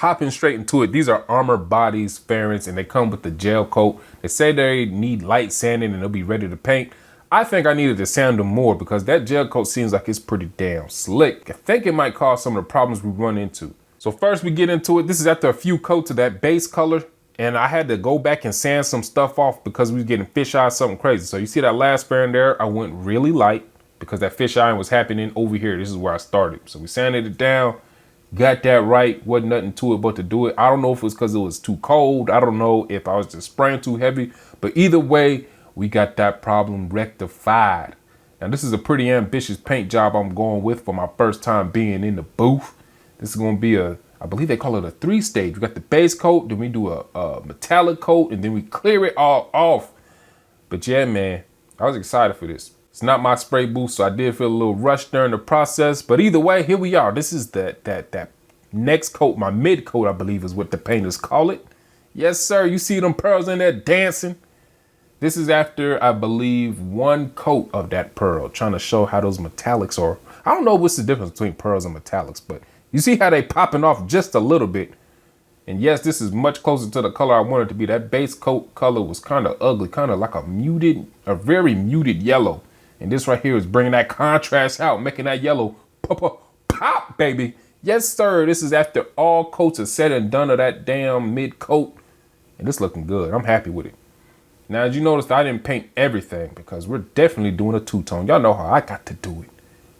hopping straight into it. These are Armor Bodies fairings, and they come with the gel coat. They say they need light sanding and they'll be ready to paint. I think I needed to sand them more because that gel coat seems like it's pretty damn slick. I think it might cause some of the problems we run into. So first we get into it. This is after a few coats of that base color, and I had to go back and sand some stuff off because we was getting fisheye something crazy. So you see that last fairing there, I went really light because that fisheye was happening over here. This is where I started. So we sanded it down, got that right, wasn't nothing to it but to do it. I don't know if it was because it was too cold. I don't know if I was just spraying too heavy, but either way, we got that problem rectified. Now this is a pretty ambitious paint job I'm going with for my first time being in the booth. This is gonna be I believe they call it a 3-stage. We got the base coat, then we do a metallic coat, and then we clear it all off. But yeah, man, I was excited for this. It's not my spray booth, so I did feel a little rushed during the process. But either way, here we are. This is that next coat, my mid coat, I believe is what the painters call it. Yes, sir. You see them pearls in there dancing. This is after, I believe, 1 coat of that pearl, trying to show how those metallics are. I don't know what's the difference between pearls and metallics, but you see how they popping off just a little bit. And yes, this is much closer to the color I wanted it to be. That base coat color was kind of ugly, kind of like a very muted yellow. And this right here is bringing that contrast out, making that yellow pop, baby. Yes, sir. This is after all coats are said and done of that damn mid coat. And this looking good. I'm happy with it. Now, as you noticed, I didn't paint everything because we're definitely doing a two-tone. Y'all know how I got to do it.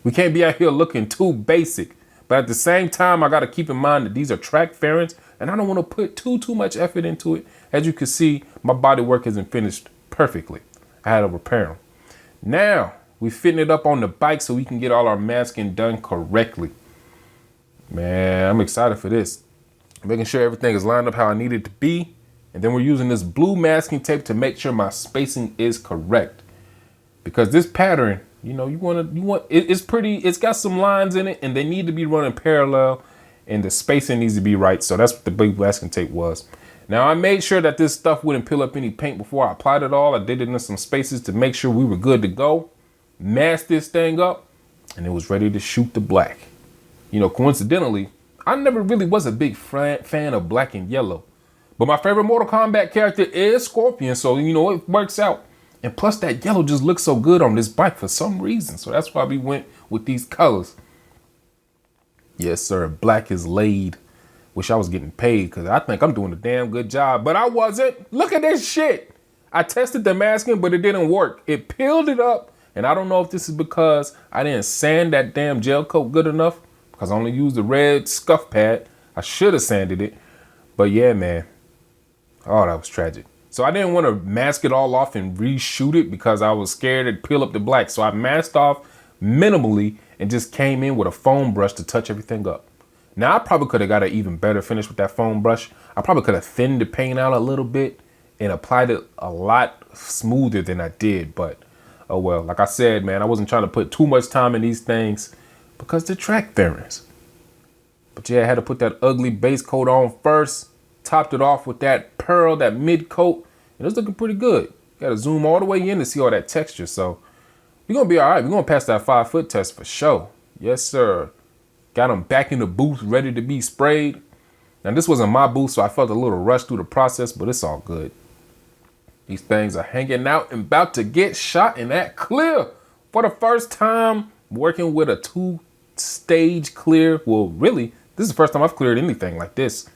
We can't be out here looking too basic. But at the same time, I got to keep in mind that these are track fairings, and I don't want to put too much effort into it. As you can see, my body work isn't finished perfectly. I had to repair them. Now, we're fitting it up on the bike so we can get all our masking done correctly. Man, I'm excited for this. Making sure everything is lined up how I need it to be. And then we're using this blue masking tape to make sure my spacing is correct. Because this pattern, you know, it's got some lines in it and they need to be running parallel and the spacing needs to be right. So that's what the blue masking tape was. Now I made sure that this stuff wouldn't peel up any paint before I applied it all. I did it in some spaces to make sure we were good to go. Masked this thing up and it was ready to shoot the black. You know, coincidentally, I never really was a big fan of black and yellow. But my favorite Mortal Kombat character is Scorpion, so, you know, it works out. And plus, that yellow just looks so good on this bike for some reason. So that's why we went with these colors. Yes, sir. Black is laid. Wish I was getting paid because I think I'm doing a damn good job. But I wasn't. Look at this shit. I tested the masking, but it didn't work. It peeled it up. And I don't know if this is because I didn't sand that damn gel coat good enough. Because I only used the red scuff pad. I should have sanded it. But yeah, man. Oh, that was tragic. So I didn't want to mask it all off and reshoot it because I was scared it'd peel up the black. So I masked off minimally and just came in with a foam brush to touch everything up. Now I probably could have got an even better finish with that foam brush. I probably could have thinned the paint out a little bit and applied it a lot smoother than I did. But oh well, like I said, man, I wasn't trying to put too much time in these things because they're track fairings. But yeah, I had to put that ugly base coat on first. Topped it off with that pearl, that mid coat, and it's looking pretty good. Got to zoom all the way in to see all that texture. So we're going to be all right. We're going to pass that 5-foot test for sure. Yes, sir. Got them back in the booth, ready to be sprayed. Now, this wasn't my booth, so I felt a little rush through the process, but it's all good. These things are hanging out and about to get shot in that clear. For the first time working with a 2-stage clear. Well, really, this is the first time I've cleared anything like this.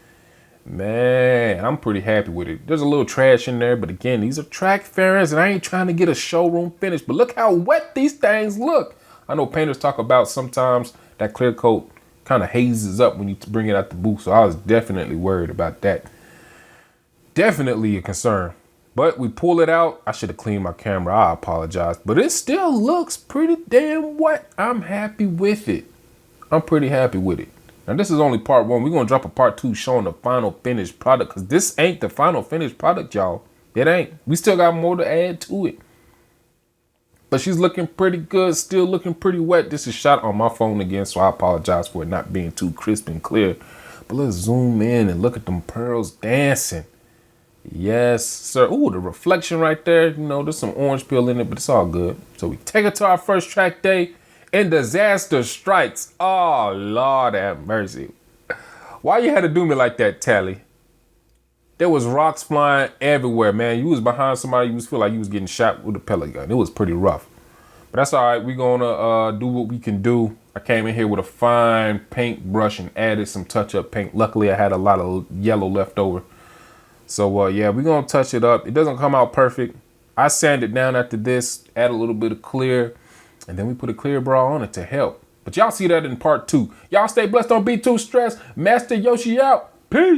Man, I'm pretty happy with it. There's a little trash in there, but again, these are track fairings and I ain't trying to get a showroom finish, but look how wet these things look. I know painters talk about sometimes that clear coat kind of hazes up when you bring it out the booth, so I was definitely worried about that. Definitely a concern, but we pull it out. I should have cleaned my camera. I apologize, but it still looks pretty damn wet. I'm happy with it. I'm pretty happy with it. Now, this is only part 1. We're going to drop a part 2 showing the final finished product because this ain't the final finished product, y'all. It ain't. We still got more to add to it. But she's looking pretty good, still looking pretty wet. This is shot on my phone again, so I apologize for it not being too crisp and clear. But let's zoom in and look at them pearls dancing. Yes, sir. Ooh, the reflection right there. You know, there's some orange peel in it, but it's all good. So we take it to our first track day. And disaster strikes. Oh, Lord have mercy. Why you had to do me like that, Tally? There was rocks flying everywhere, man. You was behind somebody, you was feel like you was getting shot with a pellet gun. It was pretty rough. But that's all right. We're gonna do what we can do. I came in here with a fine paintbrush and added some touch-up paint. Luckily, I had a lot of yellow left over. So yeah, we're gonna touch it up. It doesn't come out perfect. I sanded down after this, add a little bit of clear, and then we put a clear bra on it to help. But y'all see that in part 2. Y'all stay blessed, don't be too stressed. Master Yoshi out. Peace.